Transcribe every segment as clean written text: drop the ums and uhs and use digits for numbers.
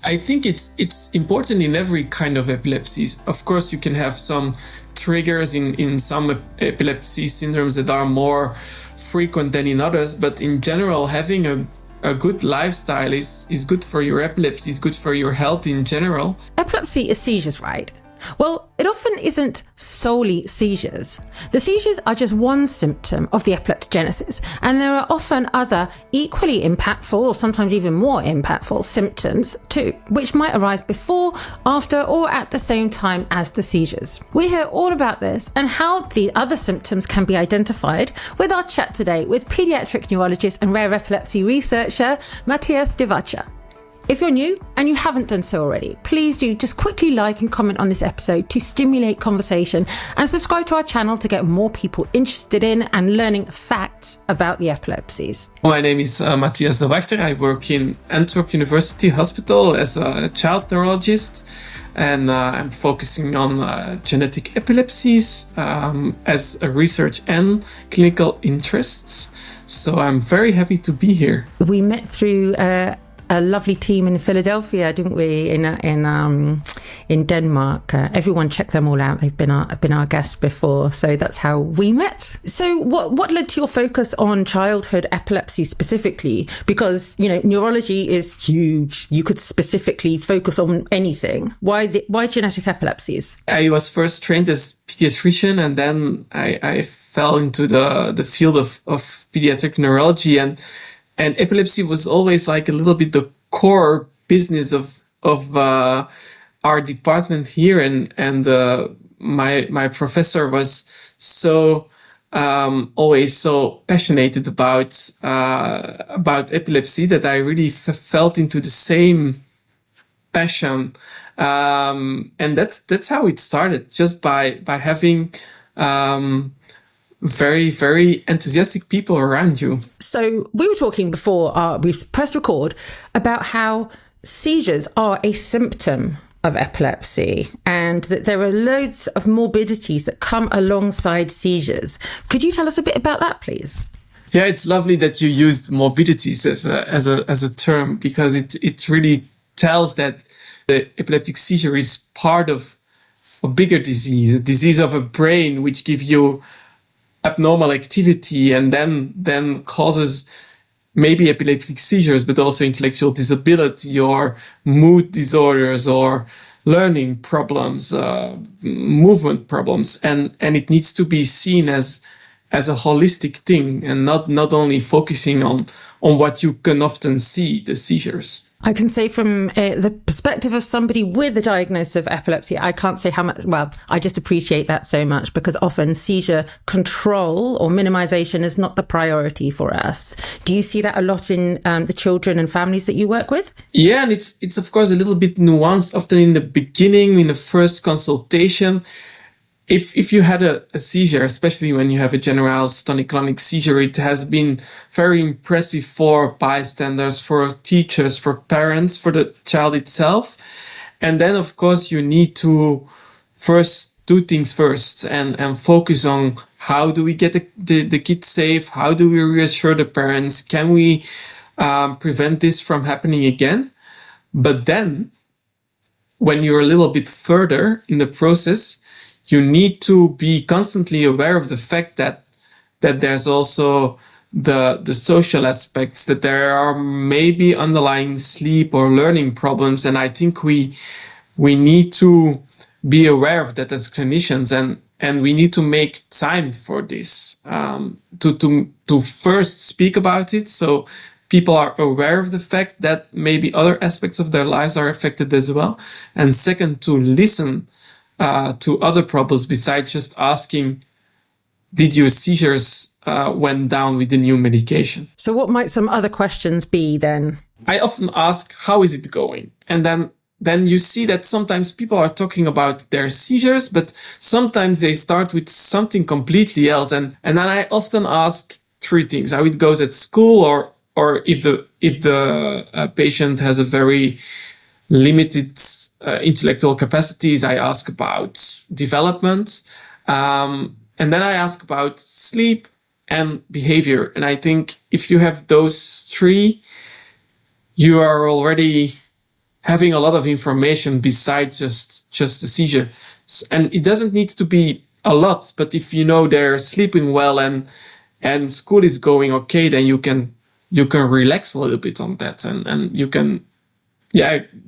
I think it's important in every kind of epilepsies. Of course, you can have some triggers in some epilepsy syndromes that are more frequent than in others, but in general, having a good lifestyle is good for your epilepsy, is good for your health in general. Epilepsy is seizures, right? Well, it often isn't solely seizures. The seizures are just one symptom of the epileptogenesis, and there are often other equally impactful, or sometimes even more impactful, symptoms too, which might arise before, after, or at the same time as the seizures. We hear all about this and how the other symptoms can be identified with our chat today with paediatric neurologist and rare epilepsy researcher Matthias De Wachter. If you're new and you haven't done so already, please do just quickly like and comment on this episode to stimulate conversation, and subscribe to our channel to get more people interested in and learning facts about the epilepsies. My name is Matthias De Wachter. I work in Antwerp University Hospital as a child neurologist, and I'm focusing on genetic epilepsies as a research and clinical interests. So I'm very happy to be here. We met through a lovely team in Philadelphia, didn't we? In Denmark. Everyone check them all out. They've been our guests before, so that's how we met. So, what led to your focus on childhood epilepsy specifically? Because neurology is huge. You could specifically focus on anything. Why genetic epilepsies? I was first trained as pediatrician, and then I fell into the field of pediatric neurology, and epilepsy was always like a little bit the core business of our department here, and my professor was so always so passionate about epilepsy that I really felt into the same passion, and that's how it started, just by having very, very enthusiastic people around you. So we were talking before we've pressed record about how seizures are a symptom of epilepsy and that there are loads of morbidities that come alongside seizures. Could you tell us a bit about that, please? Yeah, it's lovely that you used morbidities as a term, because it really tells that the epileptic seizure is part of a bigger disease, a disease of a brain which gives you abnormal activity and then causes maybe epileptic seizures, but also intellectual disability or mood disorders or learning problems, movement problems, and it needs to be seen as a holistic thing, and not only focusing on what you can often see, the seizures. I can say from the perspective of somebody with a diagnosis of epilepsy, I can't say how much, well, I just appreciate that so much, because often seizure control or minimization is not the priority for us. Do you see that a lot in the children and families that you work with? Yeah, and it's of course a little bit nuanced. Often in the beginning, in the first consultation, if you had a seizure, especially when you have a generalized tonic-clonic seizure, it has been very impressive for bystanders, for teachers, for parents, for the child itself. And then, of course, you need to first do things first and focus on how do we get the kid safe? How do we reassure the parents? Can we prevent this from happening again? But then, when you're a little bit further in the process, you need to be constantly aware of the fact that there's also the social aspects, that there are maybe underlying sleep or learning problems. And I think we need to be aware of that as clinicians, and we need to make time for this, to first speak about it, so people are aware of the fact that maybe other aspects of their lives are affected as well. And second, to listen to other problems besides just asking, did your seizures went down with the new medication? So what might some other questions be then? I often ask, how is it going? And then you see that sometimes people are talking about their seizures, but sometimes they start with something completely else. And then I often ask three things: how it goes at school, or if the patient has a very limited intellectual capacities, I ask about development, and then I ask about sleep and behavior. And I think if you have those three, you are already having a lot of information besides just the seizure. And it doesn't need to be a lot, but if you know they're sleeping well and school is going okay, then you can relax a little bit on that, and you can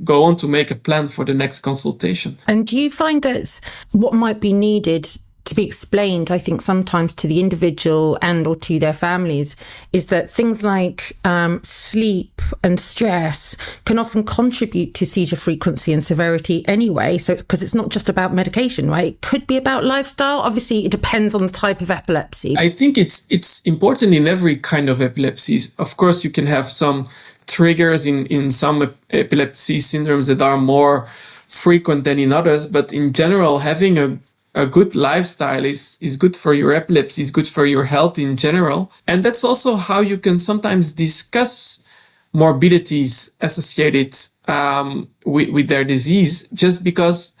go on to make a plan for the next consultation. And do you find that what might be needed to be explained, I think sometimes to the individual and or to their families, is that things like sleep and stress can often contribute to seizure frequency and severity anyway. So, because it's not just about medication, right? It could be about lifestyle. Obviously, it depends on the type of epilepsy. I think it's important in every kind of epilepsies. Of course, you can have some triggers in some epilepsy syndromes that are more frequent than in others, but in general, having a good lifestyle is good for your epilepsy, is good for your health in general. And that's also how you can sometimes discuss morbidities associated with their disease, just because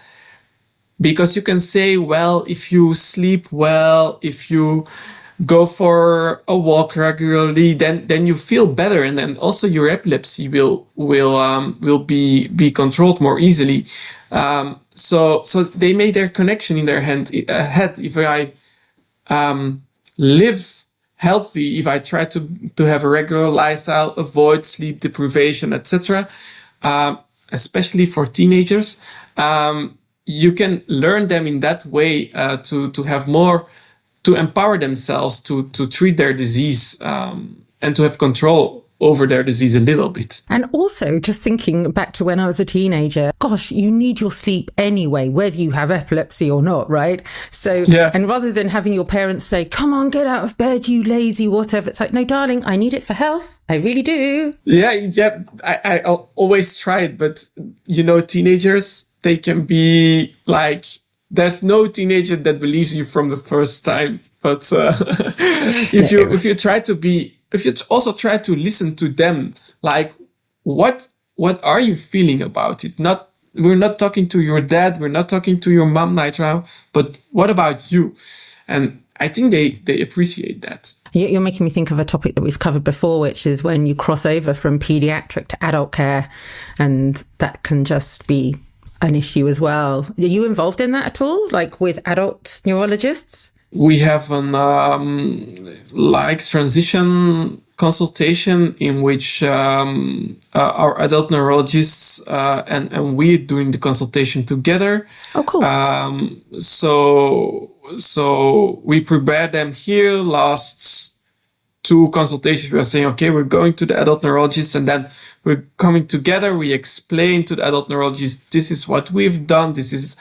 you can say, well, if you sleep well, if you go for a walk regularly, then you feel better, and then also your epilepsy will be controlled more easily. So they made their connection in their head. If I live healthy, if I try to have a regular lifestyle, avoid sleep deprivation, etc., especially for teenagers, you can learn them in that way to have more, to empower themselves to treat their disease and to have control over their disease a little bit. And also, just thinking back to when I was a teenager, gosh, you need your sleep anyway, whether you have epilepsy or not, right? So, and rather than having your parents say, come on, get out of bed, you lazy, whatever, it's like, no, darling, I need it for health. I really do. Yeah. I always try it, but teenagers, they can be like, there's no teenager that believes you from the first time. But if you also try to listen to them, like what are you feeling about it? We're not talking to your dad, we're not talking to your mom right now, but what about you? And I think they appreciate that. You're making me think of a topic that we've covered before, which is when you cross over from paediatric to adult care, and that can just be an issue as well. Are you involved in that at all, like with adult neurologists? We have an transition consultation in which our adult neurologists and we doing the consultation together. Oh, cool. So we prepare them here. Last 2 consultations, we are saying, okay, we're going to the adult neurologist, and then we're coming together. We explain to the adult neurologist, this is what we've done. These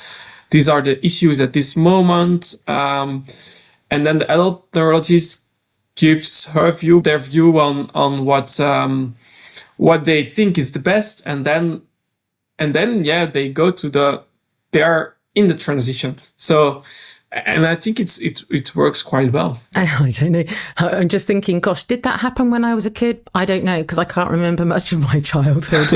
are the issues at this moment. And then the adult neurologist gives their view on what they think is the best. And then they go they are in the transition. So, and I think it works quite well. I don't know. I'm just thinking, gosh, did that happen when I was a kid? I don't know, because I can't remember much of my childhood.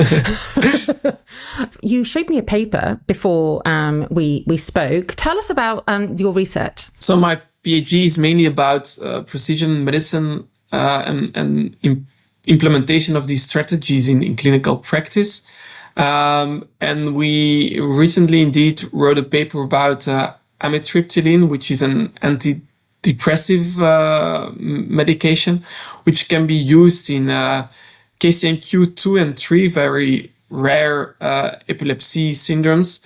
You showed me a paper before we spoke. Tell us about your research. So my PhD is mainly about precision medicine and implementation of these strategies in clinical practice. And we recently indeed wrote a paper about Amitriptyline, which is an antidepressive medication, which can be used in KCNQ2 and 3, very rare epilepsy syndromes,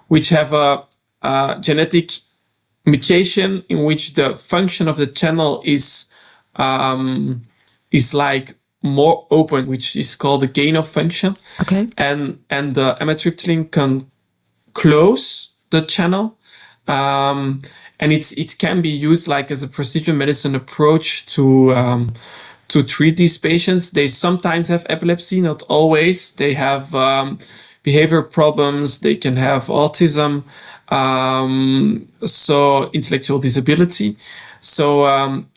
which have a genetic mutation in which the function of the channel is like more open, which is called the gain of function. Okay. And the amitriptyline can close the channel. And it can be used like as a precision medicine approach to treat these patients. They sometimes have epilepsy, not always. They have behavior problems. They can have autism, so intellectual disability. So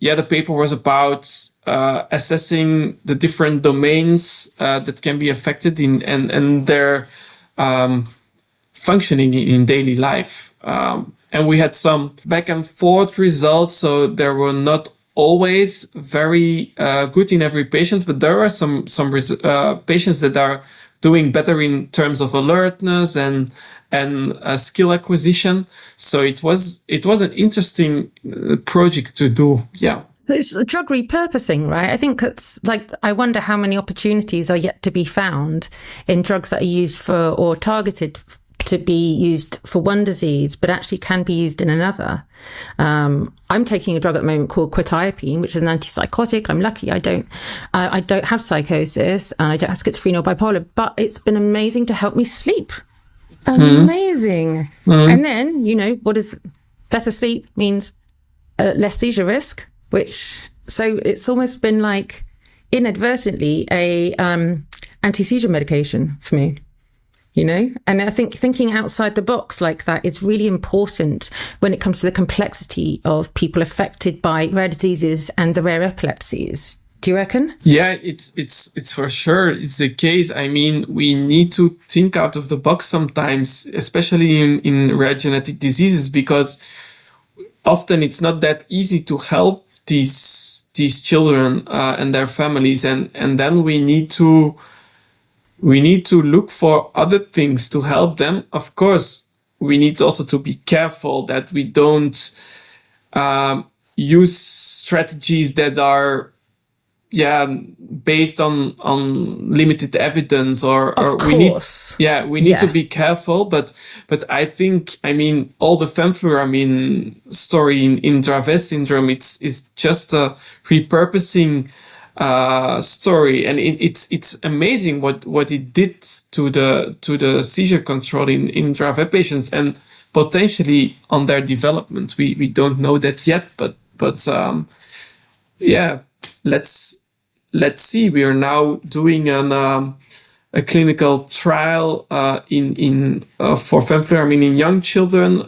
the paper was about assessing the different domains that can be affected and their functioning in daily life. And we had some back and forth results, so there were not always very good in every patient, but there are some patients that are doing better in terms of alertness and skill acquisition. So it was an interesting project to do. Yeah. It's drug repurposing, right? I think I wonder how many opportunities are yet to be found in drugs that are used for or targeted to be used for one disease, but actually can be used in another. I'm taking a drug at the moment called quetiapine, which is an antipsychotic. I'm lucky I don't have psychosis and I don't have schizophrenia or bipolar, but it's been amazing to help me sleep. Amazing. And then, what is better sleep means less seizure risk, so it's almost been like inadvertently a anti-seizure medication for me. And I think thinking outside the box like that is really important when it comes to the complexity of people affected by rare diseases and the rare epilepsies. Do you reckon? Yeah, it's for sure. It's the case. I mean, we need to think out of the box sometimes, especially in rare genetic diseases, because often it's not that easy to help these children and their families, and then we need to look for other things to help them. Of course, we need also to be careful that we don't use strategies that are based on limited evidence or we need to be careful. But I think, all the fenfluramine story in Dravet syndrome, it's just a repurposing story, and it's amazing what it did to the seizure control in Dravet patients and potentially on their development. We don't know that yet, but let's see. We are now doing a clinical trial for fenfluramine in young children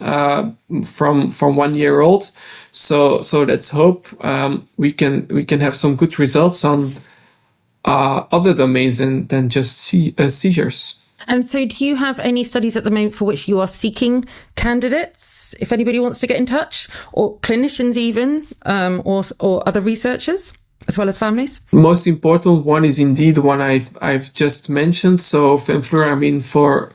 from 1 year old. So let's hope we can have some good results on other domains than just seizures. And so do you have any studies at the moment for which you are seeking candidates, if anybody wants to get in touch, or clinicians even, or other researchers, as well as families? Most important one is indeed the one I've just mentioned. So fenfluramine for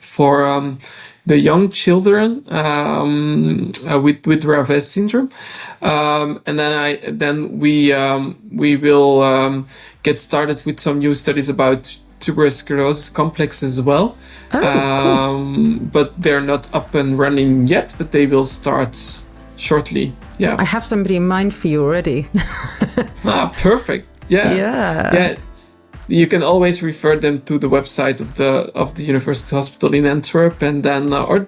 the young children with Dravet syndrome, and then we will get started with some new studies about Tuberous sclerosis complex as well. Cool. But they're not up and running yet, but they will start shortly. Yeah. I have somebody in mind for you already. Perfect. Yeah. You can always refer them to the website of the University Hospital in Antwerp, and then or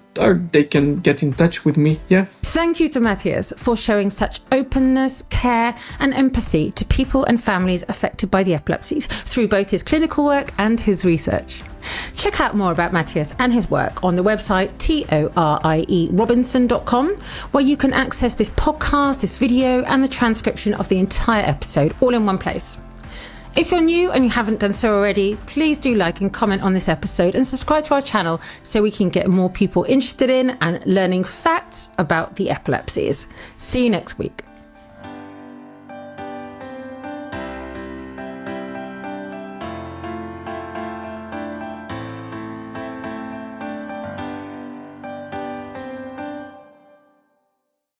they can get in touch with me. Yeah. Thank you to Matthias for showing such openness, care, and empathy to people and families affected by the epilepsies through both his clinical work and his research. Check out more about Matthias and his work on the website torierobinson.com, where you can access this podcast, this video, and the transcription of the entire episode all in one place. If you're new and you haven't done so already, please do like and comment on this episode and subscribe to our channel so we can get more people interested in and learning facts about the epilepsies. See you next week.